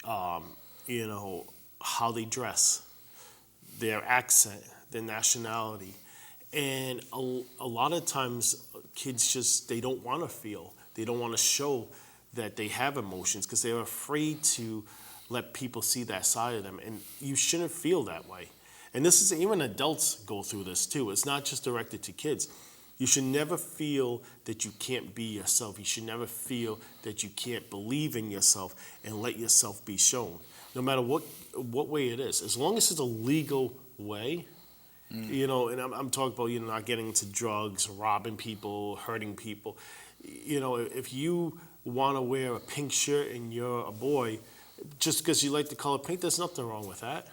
how they dress, their accent, their nationality. And a lot of times kids they don't want to feel, they don't want to show that they have emotions because they're afraid to let people see that side of them. And you shouldn't feel that way. And this is, even adults go through this too. It's not just directed to kids. You should never feel that you can't be yourself. You should never feel that you can't believe in yourself and let yourself be shown, no matter what way it is. As long as it's a legal way, you know, and I'm talking about, you know, not getting into drugs, robbing people, hurting people. You know, if you want to wear a pink shirt and you're a boy, just because you like the color pink, there's nothing wrong with that.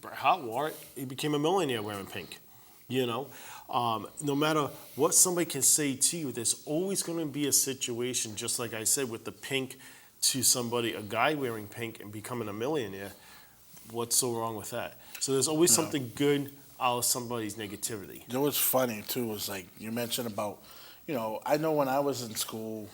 Bret Hart wore it. He became a millionaire wearing pink. You know, no matter what somebody can say to you, there's always going to be a situation, just like I said, with the pink to somebody, a guy wearing pink and becoming a millionaire. What's so wrong with that? So there's always something good out of somebody's negativity. You know what's funny too was like you mentioned about, you know, I know when I was in school,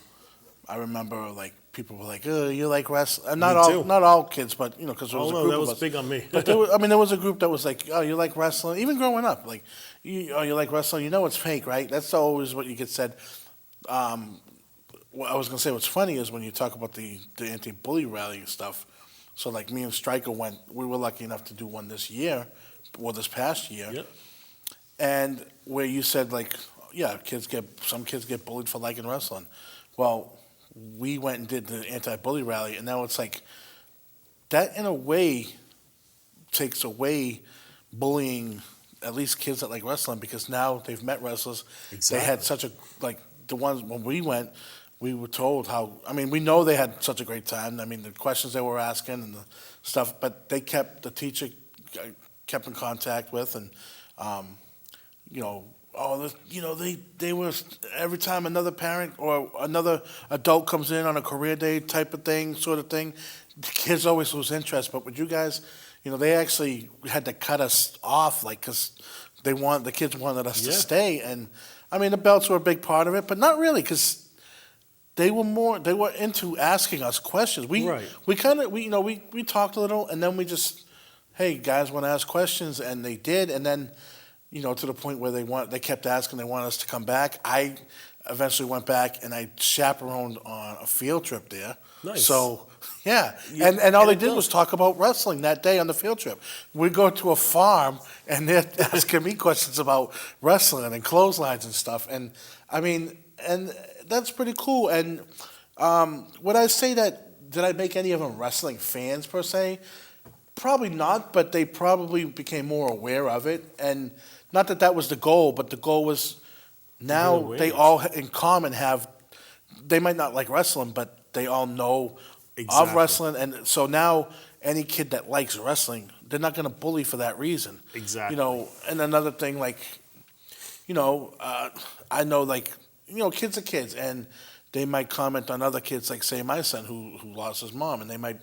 I remember like people were like, "Oh, you like wrestling?" Not all kids, but you know, because there was a group that of was us. big on me. But there was a group that was like, "Oh, you like wrestling?" Even growing up, like, you like wrestling? You know it's fake, right? That's always what you get said. What I was gonna say, what's funny is when you talk about the anti-bully rally and stuff. So like me and Stryker went. We were lucky enough to do one this year, or this past year. Yep. And where you said like, yeah, some kids get bullied for liking wrestling. Well, we went and did the anti-bully rally, and now it's like that in a way takes away bullying, at least kids that like wrestling, because now they've met wrestlers. Exactly. They had such a, like the ones when we went, we were told how, I mean, we know they had such a great time. I mean, the questions they were asking and the stuff, but the teacher kept in contact with, and, you know, they were, every time another parent or another adult comes in on a career day type of thing, sort of thing, the kids always lose interest. But with you guys, you know, they actually had to cut us off, like, because the kids wanted us to stay. And, I mean, the belts were a big part of it, but not really, because they were into asking us questions. We talked a little, and then we just, hey, guys want to ask questions, and they did, and then, you know, to the point where they kept asking, they wanted us to come back. I eventually went back and I chaperoned on a field trip there. Nice. So, yeah. And all they did was talk about wrestling that day on the field trip. We go to a farm and they're asking me questions about wrestling and clotheslines and stuff. And I mean, and that's pretty cool. And would I say did I make any of them wrestling fans per se? Probably not, but they probably became more aware of it. And not that was the goal, but the goal was now they all in common they might not like wrestling, but they all know of wrestling. And so now any kid that likes wrestling, they're not going to bully for that reason. Exactly. You know, and another thing, like, you know, I know, like, you know, kids are kids, and they might comment on other kids, like, say, my son who lost his mom, and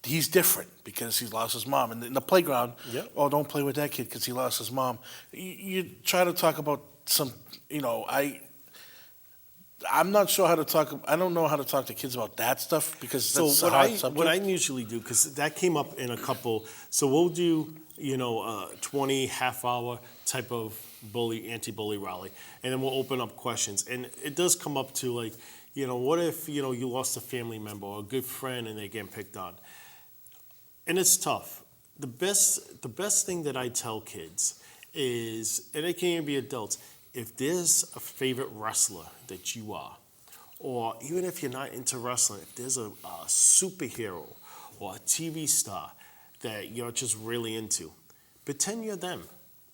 he's different because he lost his mom. And in the playground, oh, don't play with that kid because he lost his mom. You try to talk about some, you know, I'm not sure how to talk. I don't know how to talk to kids about that stuff because that's a hard subject. What I usually do, because that came up in a couple, so we'll do, you know, 20 half-hour type of anti-bully rally, and then we'll open up questions. And it does come up to, like, you know, what if, you know, you lost a family member or a good friend and they're getting picked on? And it's tough. The best thing that I tell kids is, and it can even be adults, if there's a favorite wrestler that you are, or even if you're not into wrestling, if there's a superhero or a TV star that you're just really into, pretend you're them.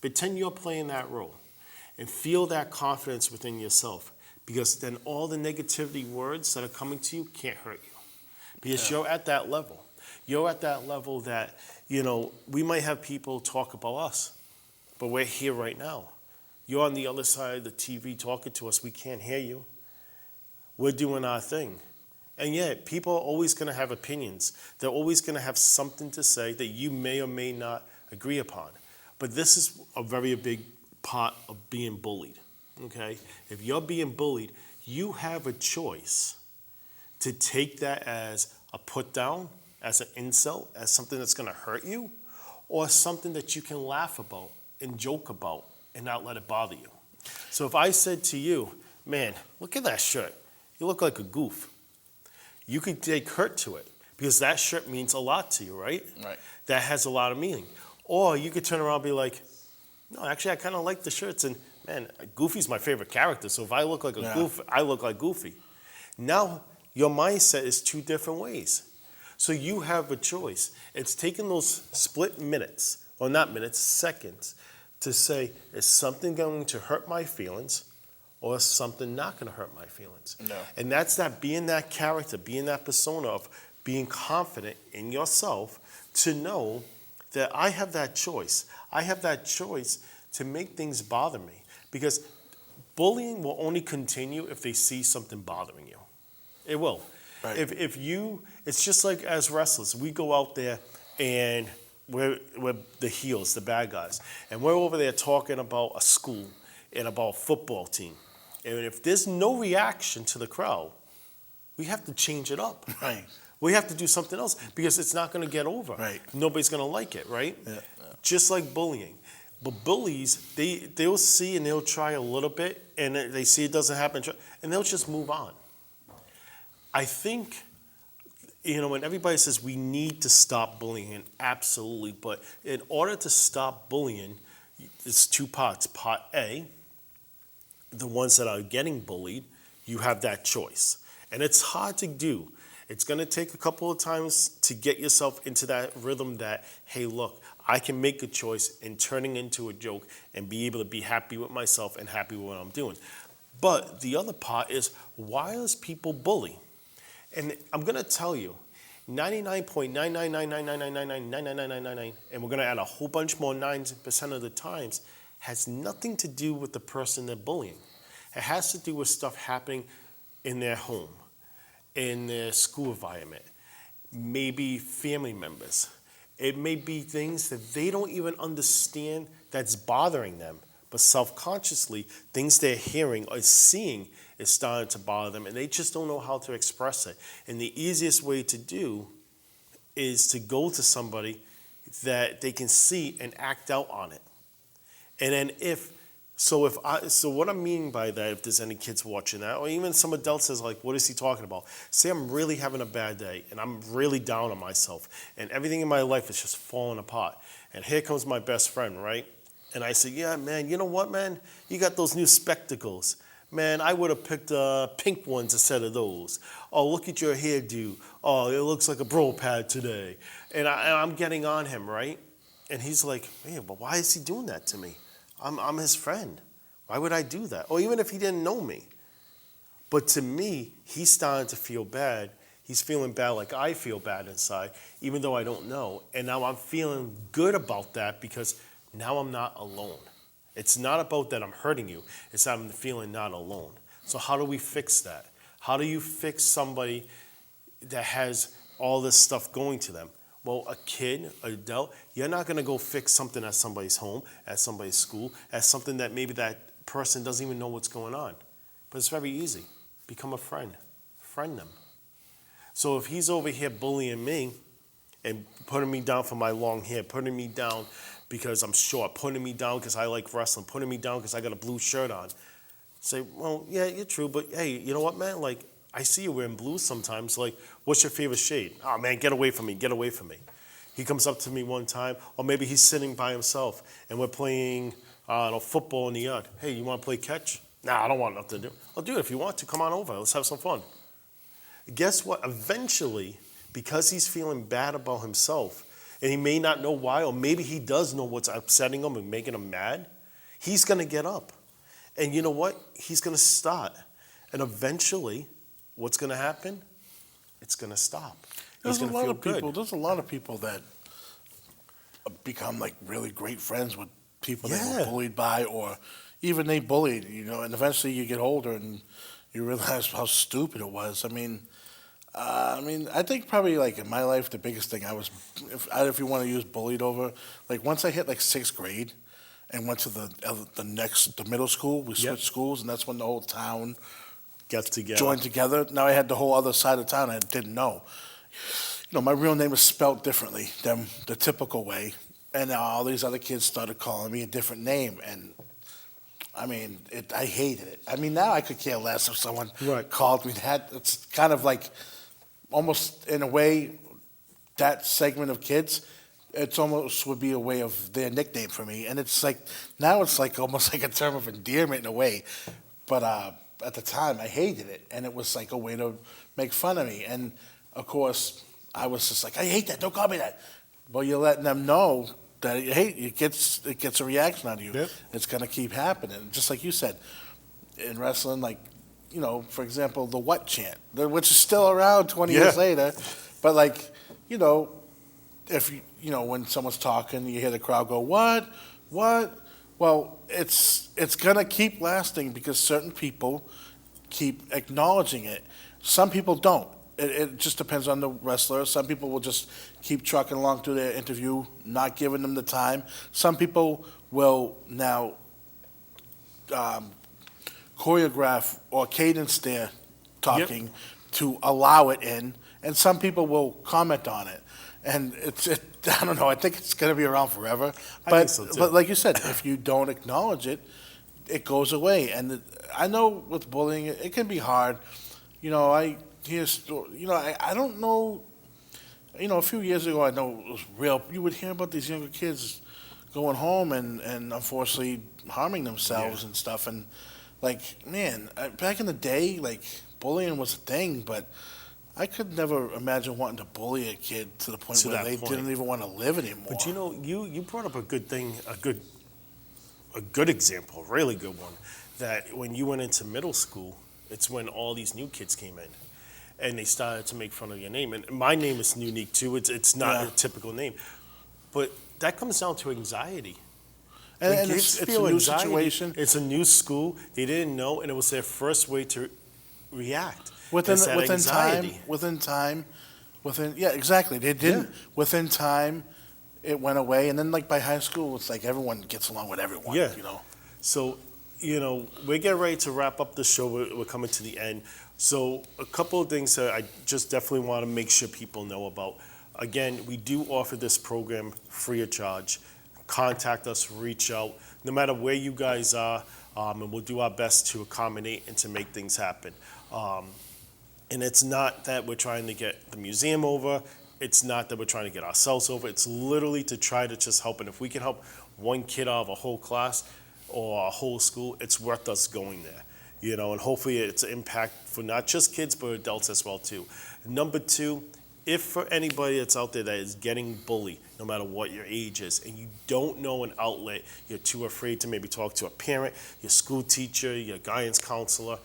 Pretend you're playing that role and feel that confidence within yourself, because then all the negativity words that are coming to you can't hurt you, because you're at that level. You're at that level that, you know, we might have people talk about us, but we're here right now. You're on the other side of the TV talking to us. We can't hear you. We're doing our thing. And yet, people are always going to have opinions. They're always going to have something to say that you may or may not agree upon. But this is a very big part of being bullied, okay? If you're being bullied, you have a choice to take that as a put down, as an insult, as something that's going to hurt you, or something that you can laugh about and joke about and not let it bother you. So if I said to you, man, look at that shirt. You look like a goof. You could take hurt to it because that shirt means a lot to you, right? Right. That has a lot of meaning. Or you could turn around and be like, no, actually, I kind of like the shirts, and man, Goofy's my favorite character, so if I look like a Yeah. goof, I look like Goofy. Now, your mindset is two different ways. So you have a choice. It's taking those split minutes, or not minutes, seconds, to say, is something going to hurt my feelings, or is something not going to hurt my feelings? No. And that's that being that character, being that persona of being confident in yourself to know that I have that choice. I have that choice to make things bother me. Because bullying will only continue if they see something bothering you. It will. Right. If you, it's just like as wrestlers, we go out there and we're the heels, the bad guys, and we're over there talking about a school and about a football team. And if there's no reaction to the crowd, we have to change it up. Right. We have to do something else because it's not going to get over. Right. Nobody's going to like it, right? Yeah. Just like bullying. But bullies, they'll see and they'll try a little bit, and they see it doesn't happen, and they'll just move on. I think, when everybody says we need to stop bullying, and absolutely, but in order to stop bullying, it's two parts. Part A, the ones that are getting bullied, you have that choice. And it's hard to do. It's going to take a couple of times to get yourself into that rhythm that, hey, look, I can make a choice in turning into a joke and be able to be happy with myself and happy with what I'm doing. But the other part is, why does people bully? And I'm going to tell you, 99.99999999999, and we're going to add a whole bunch more 9% of the times, has nothing to do with the person they're bullying. It has to do with stuff happening in their home, in their school environment, maybe family members. It may be things that they don't even understand that's bothering them, but self-consciously, things they're hearing or seeing is starting to bother them, and they just don't know how to express it. And the easiest way to do is to go to somebody that they can see and act out on it. And then so what I mean by that, if there's any kids watching that, or even some adults says like, what is he talking about? Say I'm really having a bad day, and I'm really down on myself, and everything in my life is just falling apart. And here comes my best friend, right? And I say, yeah, man, you know what, man? You got those new spectacles. Man, I would have picked pink ones instead of those. Oh, look at your hairdo. Oh, it looks like a bro pad today. And I'm getting on him, right? And he's like, man, but why is he doing that to me? I'm his friend. Why would I do that? Or even if he didn't know me. But to me, he's starting to feel bad. He's feeling bad like I feel bad inside, even though I don't know. And now I'm feeling good about that because now I'm not alone. It's not about that I'm hurting you. It's that I'm feeling not alone. So how do we fix that? How do you fix somebody that has all this stuff going to them? Well, a kid, an adult, you're not going to go fix something at somebody's home, at somebody's school, at something that maybe that person doesn't even know what's going on. But it's very easy. Become a friend. Friend them. So if he's over here bullying me and putting me down for my long hair, putting me down because I'm short, putting me down because I like wrestling, putting me down because I got a blue shirt on, say, well, yeah, you're true, but hey, you know what, man? Like, I see you wearing blue sometimes. Like, what's your favorite shade? Oh, man, get away from me. Get away from me. He comes up to me one time, or maybe he's sitting by himself, and we're playing football in the yard. Hey, you want to play catch? Nah, I don't want nothing to do. I'll do it if you want to. Come on over. Let's have some fun. Guess what? Eventually, because he's feeling bad about himself, and he may not know why, or maybe he does know what's upsetting him and making him mad, he's going to get up. And you know what? He's going to start. And eventually, what's going to happen? It's going to stop. He's going to feel good. There's a lot of people that become like really great friends with people they Yeah. were bullied by, or even they bullied, and eventually you get older and you realize how stupid it was. I think probably like in my life, the biggest thing if you want to use bullied over, like once I hit like 6th grade and went to the middle school, we switched schools, and that's when the whole town Gets together. joined together. Now I had the whole other side of town I didn't know. My real name was spelled differently than the typical way, and now all these other kids started calling me a different name, and I hated it. Now I could care less if someone Right. called me that. It's kind of like, almost in a way, that segment of kids it's almost would be a way of their nickname for me. And it's like, now it's like almost like a term of endearment in a way. But at the time, I hated it. And it was like a way to make fun of me. And of course, I was just like, I hate that. Don't call me that. Well, you're letting them know that it gets a reaction out of you. Yep. It's going to keep happening. Just like you said, in wrestling, like, for example, the what chant, which is still around 20 years later. But like, if when someone's talking, you hear the crowd go, what? Well, it's going to keep lasting because certain people keep acknowledging it. Some people don't. It just depends on the wrestler. Some people will just keep trucking along through their interview, not giving them the time. Some people will now choreograph or cadence their talking to allow it in, and some people will comment on it. And I don't know, I think it's going to be around forever. I think so too. But like you said, if you don't acknowledge it, it goes away. And I know with bullying, it can be hard. I hear I don't know. A few years ago, I know it was real. You would hear about these younger kids going home and unfortunately harming themselves and stuff. And like, man, back in the day, like bullying was a thing, but I could never imagine wanting to bully a kid to the point where they didn't even want to live anymore. But you brought up a good thing, a good example, a really good one, that when you went into middle school, it's when all these new kids came in. And they started to make fun of your name. And my name is unique too. It's not a typical name. But that comes down to anxiety. And it's a new situation. It's a new school. They didn't know, and it was their first way to react. Within anxiety. time, exactly. They didn't. Yeah. Within time, it went away. And then like by high school, it's like everyone gets along with everyone. Yeah. So, we're getting ready to wrap up the show. We're coming to the end. So a couple of things that I just definitely want to make sure people know about. Again, we do offer this program free of charge. Contact us, reach out, no matter where you guys are, and we'll do our best to accommodate and to make things happen. And it's not that we're trying to get the museum over. It's not that we're trying to get ourselves over. It's literally to try to just help. And if we can help one kid out of a whole class or a whole school, it's worth us going there. And hopefully it's an impact for not just kids, but adults as well, too. Number two, if for anybody that's out there that is getting bullied, no matter what your age is, and you don't know an outlet, you're too afraid to maybe talk to a parent, your school teacher, your guidance counselor,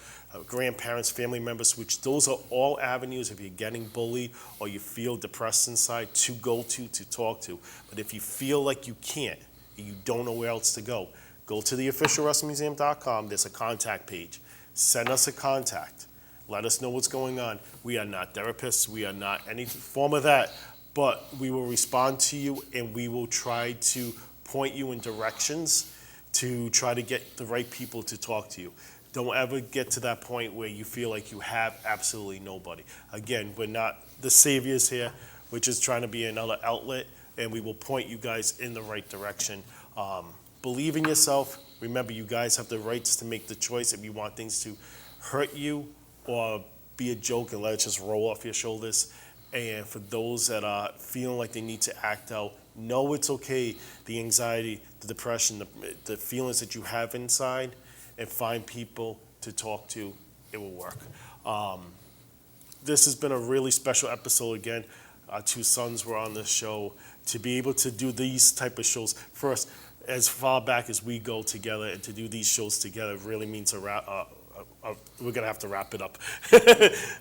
grandparents, family members, which those are all avenues if you're getting bullied or you feel depressed inside to go to talk to. But if you feel like you can't, and you don't know where else to go to the officialwrestlingmuseum.com. There's a contact page. Send us a contact. Let us know what's going on. We are not therapists. We are not any form of that. But we will respond to you, and we will try to point you in directions to try to get the right people to talk to you. Don't ever get to that point where you feel like you have absolutely nobody. Again, we're not the saviors here. We're just trying to be another outlet, and we will point you guys in the right direction. Believe in yourself. Remember, you guys have the rights to make the choice if you want things to hurt you or be a joke and let it just roll off your shoulders. And for those that are feeling like they need to act out, know it's okay. The anxiety, the depression, the feelings that you have inside, and find people to talk to. It will work. This has been a really special episode again. Our two sons were on this show. To be able to do these type of shows, first, as far back as we go together, and to do these shows together really means we're going to have to wrap it up.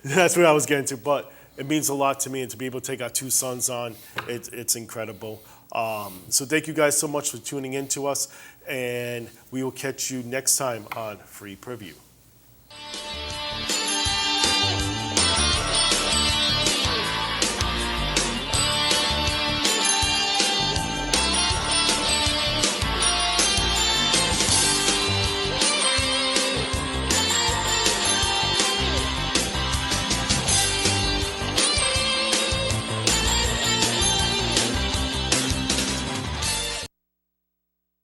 That's what I was getting to. But it means a lot to me, and to be able to take our two sons on, it's incredible. So thank you guys so much for tuning in to us, and we will catch you next time on Free Preview.